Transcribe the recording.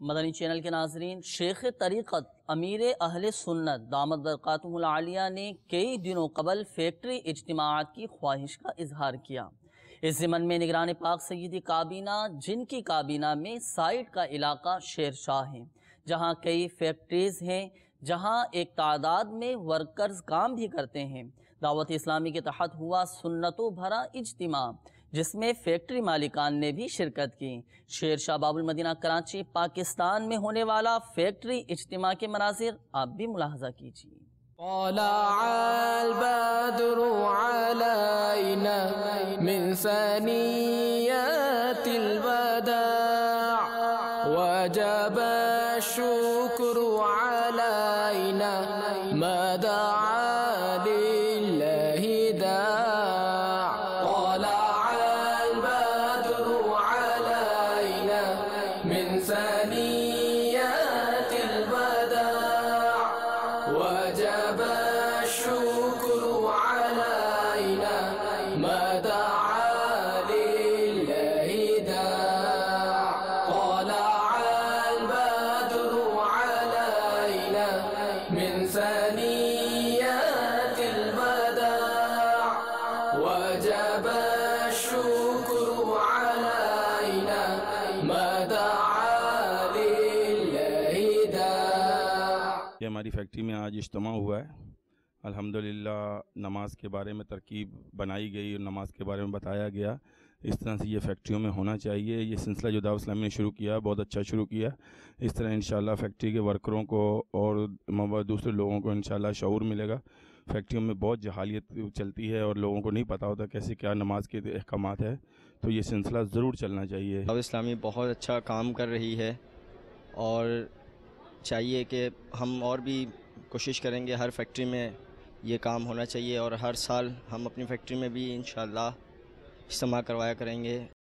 Madani channel के नाजरीन, शेख तरीक़त अमीर अहले सुन्नत दामत बरकातुहुल आलिया ने कई दिनों कबल फैक्ट्री इज्तिमाअत की ख्वाहिश का इजहार किया। इस ज़िमन में निगरान पाक सय्यदी काबीना, जिनकी काबीना में साइट का इलाका शेरशाह है, जहाँ कई फैक्ट्रीज़ हैं, जहाँ एक तादाद में वर्कर्स काम भी करते हैं, दावत इस्लामी के तहत हुआ सुन्नतों भरा इज्तिमा, जिसमें फैक्ट्री मालिकान ने भी शिरकत की। शेरशाह बाबुल मदीना कराची पाकिस्तान में होने वाला फैक्ट्री इज्तिमा के मनाज़िर आप भी मुलाहजा कीजिए। तलअल बद्रु अलैना मिन सनियतिल वदा' वजब शुक्रु अलैना मदआ लिल्लाहि दा'। तलअल बद्रु अलैना मिन सनियतिल वदा' वजब शुक्रु अलैना मदआ लिल्लाहि दा'। तलअल बद्रु अलैना मिन सनियतिल वदा' वजब शुक्रु अलैना मदआ लिल्लाहि दा'। ये हमारी फैक्ट्री में आज इज्तिमा हुआ है। अल्हम्दुलिल्लाह नमाज के बारे में तरकीब बनाई गई और नमाज के बारे में बताया गया। इस तरह से ये फैक्ट्रियों में होना चाहिए। ये सिलसिला जो दावत इस्लामी ने शुरू किया, बहुत अच्छा शुरू किया। इस तरह इंशाअल्लाह फैक्ट्री के वर्करों को और दूसरे लोगों को इंशाअल्लाह शऊर मिलेगा। फैक्ट्रियों में बहुत जहालियत चलती है और लोगों को नहीं पता होता कैसे क्या नमाज के अहकामात है, तो ये सिलसिला ज़रूर चलना चाहिए। दावत इस्लामी बहुत अच्छा काम कर रही है और चाहिए कि हम और भी कोशिश करेंगे, हर फैक्ट्री में ये काम होना चाहिए और हर साल हम अपनी फैक्ट्री में भी इंशाअल्लाह इज्तिमा करवाया करेंगे।